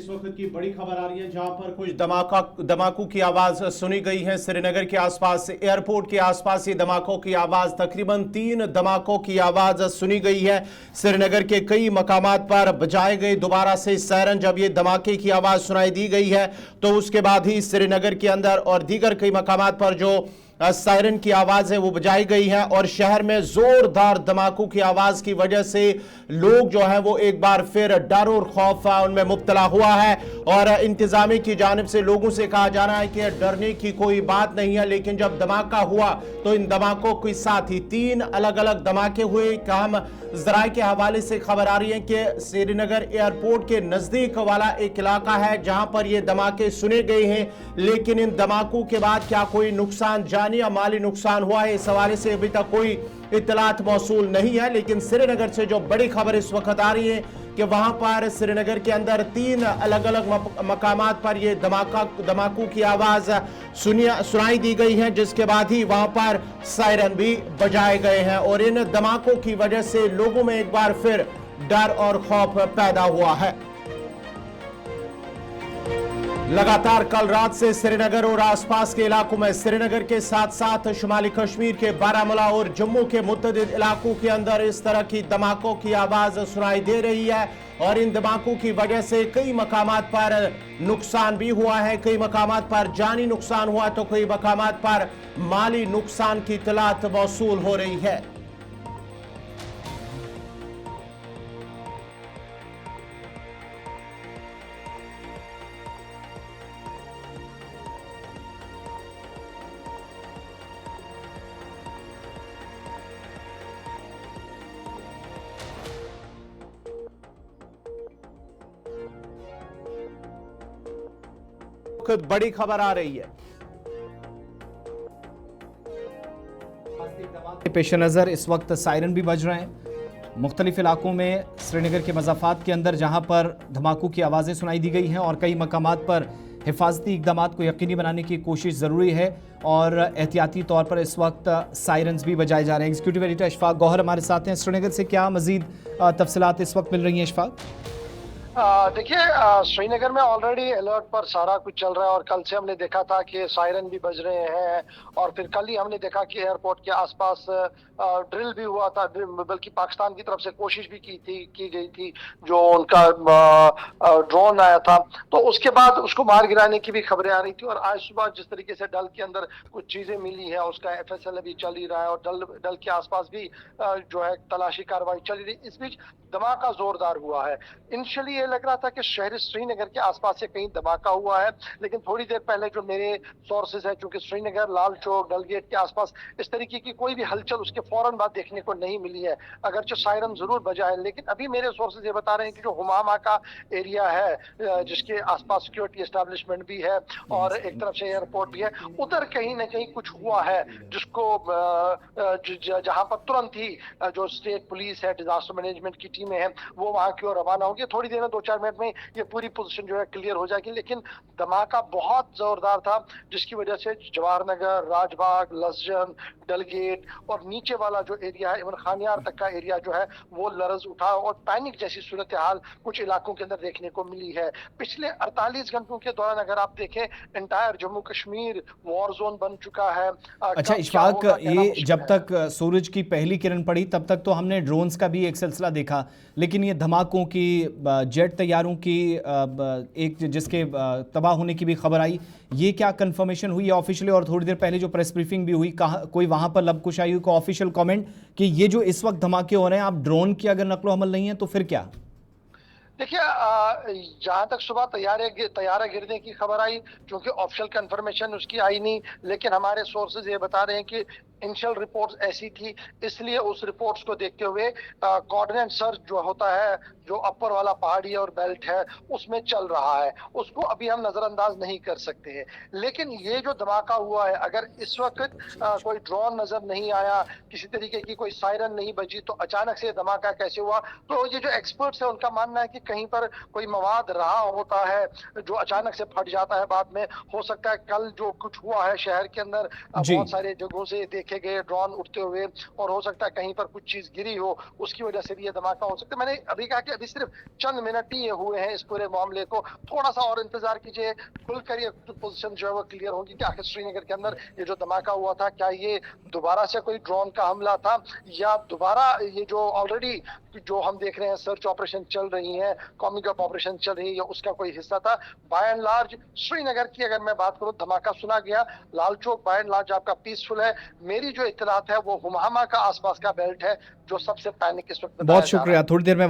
इस वक्त की बड़ी खबर आ रही है जहां पर कुछ धमाकों की आवाज सुनी गई है। श्रीनगर के आसपास एयरपोर्ट के आसपास ये धमाकों की आवाज, तकरीबन 3 धमाकों की आवाज सुनी गई है। श्रीनगर के कई मकामात पर बजाए गए दोबारा से सायरन। जब ये धमाके की आवाज सुनाई दी गई है तो उसके बाद ही श्रीनगर के अंदर और दीगर कई मकामात पर जो सायरन की आवाज है वो बजाई गई है और शहर में जोरदार धमाकों की आवाज की वजह से लोग जो है वो एक बार फिर डर और खौफ उनमें मुब्तला हुआ है। और इंतजामी की जानिब से लोगों से कहा जा रहा है कि डरने की कोई बात नहीं है, लेकिन जब धमाका हुआ तो इन धमाकों के साथ ही 3 अलग अलग धमाके हुए। काम जराए के हवाले से खबर आ रही है कि श्रीनगर एयरपोर्ट के नजदीक वाला एक इलाका है जहां पर ये धमाके सुने गए हैं, लेकिन इन धमाकों के बाद क्या कोई नुकसान जानी या माली नुकसान हुआ है, इस हवाले से अभी तक कोई इत्तलात मौसूल नहीं है। लेकिन श्रीनगर से जो बड़ी खबर इस वक्त आ रही है कि वहां पर श्रीनगर के अंदर 3 अलग अलग मकामात पर ये धमाकों की आवाज सुनाई दी गई है, जिसके बाद ही वहां पर सायरन भी बजाए गए हैं और इन धमाकों की वजह से लोगों में एक बार फिर डर और खौफ पैदा हुआ है। लगातार कल रात से श्रीनगर और आसपास के इलाकों में, श्रीनगर के साथ साथ शुमाली कश्मीर के बारामूला और जम्मू के मुतअद्दिद इलाकों के अंदर इस तरह की धमाकों की आवाज सुनाई दे रही है और इन धमाकों की वजह से कई मकामात पर नुकसान भी हुआ है। कई मकामात पर जानी नुकसान हुआ तो कई मकामात पर माली नुकसान की इत्तलात मौसूल हो रही है। बड़ी खबर आ रही है के पेश नज़र इस वक्त सायरन भी बज रहे हैं मुख्तलिफ इलाकों में श्रीनगर के मज़ाफ़ात के अंदर, जहां पर धमाकों की आवाज़ें सुनाई दी गई हैं और कई मकामात पर हिफाजती इक़दामात को यकीनी बनाने की कोशिश ज़रूरी है और एहतियाती तौर पर इस वक्त सायरन्स भी बजाए जा रहे हैं। एग्जीक्यूटिव एडिटर इशफाक गौहर हमारे साथ हैं श्रीनगर से। क्या मज़ीद तफसीलात इस वक्त मिल रही हैं इशफाक? देखिए, श्रीनगर में ऑलरेडी अलर्ट पर सारा कुछ चल रहा है और कल से हमने देखा था कि सायरन भी बज रहे हैं और फिर कल ही हमने देखा कि एयरपोर्ट के आसपास ड्रिल भी हुआ था, बल्कि पाकिस्तान की तरफ से कोशिश भी की गई थी, जो उनका ड्रोन आया था तो उसके बाद उसको मार गिराने की भी खबरें आ रही थी। और आज सुबह जिस तरीके से डल के अंदर कुछ चीजें मिली है उसका FSL अभी चल ही रहा है और डल के आसपास भी जो है तलाशी कार्रवाई चल रही। इस बीच धमाका जोरदार हुआ है। इनिशियली ये लग रहा था कि शहर श्रीनगर के आसपास से कहीं धमाका हुआ है, लेकिन थोड़ी देर पहले जो मेरे सोर्सेज है, चूंकि श्रीनगर, लाल चौक, डलगेट के आसपास इस तरीके की कोई भी हलचल उसके फौरन बाद देखने को नहीं मिली है, अगरचे सायरन जरूर बजा है। लेकिन अभी मेरे सोर्सेज ये बता रहे हैं कि जो हुमामा का एरिया है जिसके आसपास सिक्योरिटी एस्टेब्लिशमेंट भी है और एक तरफ से एयरपोर्ट भी है, उधर कहीं ना कहीं कुछ हुआ है जिसको जहां पर तुरंत ही जो स्टेट पुलिस है, डिजास्टर मैनेजमेंट की टीमें हैं, वो वहां की ओर रवाना होंगी। थोड़ी देर में 2-4 मिनट में ये पूरी पोजीशन जो है क्लियर हो जाएगी। लेकिन धमाका बहुत जोरदार था जिसकी वजह से जवाहर नगर, राजबाग, लसजन, डलगेट और नीचे वाला जो एरिया है, इवन खानियार तक का एरिया जो है वो लरज उठा और पैनिक जैसी सूरत हाल कुछ इलाकों के अंदर देखने को मिली है। पिछले 48 घंटों के दौरान अगर आप देखें, entire Jammu Kashmir war zone बन चुका है। अच्छा इशफाक, ये जब तक सूरज की पहली किरण पड़ी तब तक तो हमने ड्रोन्स का भी एक सिलसिला देखा, लेकिन ये धमाकों की, जेट तैयारों की एक जिसके तबाह होने की भी खबर आई, ये क्या कंफर्मेशन हुई है ऑफिशियली? और थोड़ी देर पहले जो प्रेस ब्रीफिंग भी हुई, कहा कोई वहां पर लबकुश आई को ऑफिशियल कमेंट कि ये जो इस वक्त धमाके हो रहे हैं, आप ड्रोन की अगर नकलो हमल नहीं है तो फिर क्या? देखिए, जहां तक सुबह तैयारा गिरने की खबर आई, क्योंकि ऑफिशियल कंफर्मेशन उसकी आई नहीं, लेकिन हमारे सोर्सेज ये बता रहे हैं कि इनिशियल रिपोर्ट्स ऐसी थी, इसलिए उस रिपोर्ट्स को देखते हुए कोऑर्डिनेट सर्च जो होता है, जो अपर वाला पहाड़ी और बेल्ट है उसमें चल रहा है, उसको अभी हम नजरअंदाज नहीं कर सकते हैं। लेकिन ये जो धमाका हुआ है, अगर इस वक्त कोई ड्रोन नजर नहीं आया, किसी तरीके की कोई सायरन नहीं बजी, तो अचानक से धमाका कैसे हुआ? तो ये जो एक्सपर्ट्स है उनका मानना है कि कहीं पर कोई मवाद रहा होता है जो अचानक से फट जाता है बाद में। हो सकता है कल जो कुछ हुआ है शहर के अंदर, जी। बहुत सारे जगहों से देखे गए ड्रोन उड़ते हुए, और हो सकता है कहीं पर कुछ चीज गिरी हो, उसकी वजह से भी ये धमाका हो सकता है। मैंने अभी कहा कि अभी सिर्फ चंद मिनट ही ये हुए हैं इस पूरे मामले को, थोड़ा सा और इंतजार कीजिए, खुलकर ये पोजीशन जो है वो क्लियर होगी कि आखिर श्रीनगर के अंदर ये जो धमाका हुआ था क्या ये दोबारा से कोई ड्रोन का हमला था, या दोबारा ये जो ऑलरेडी जो हम देख रहे हैं सर्च ऑपरेशन चल रही है, कॉमिंग अप ऑपरेशन चल रही है, उसका कोई हिस्सा था। बाय एंड लार्ज श्रीनगर की अगर मैं बात करूं, धमाका सुना गया। Lal Chowk bye and large आपका पीसफुल है। मेरी जो इत्तलात है वो हुमामा का आसपास का बेल्ट है जो सबसे पैनिक इस वक्त बताया बहुत जा रहा है। शुक्रिया, थोड़ी देर में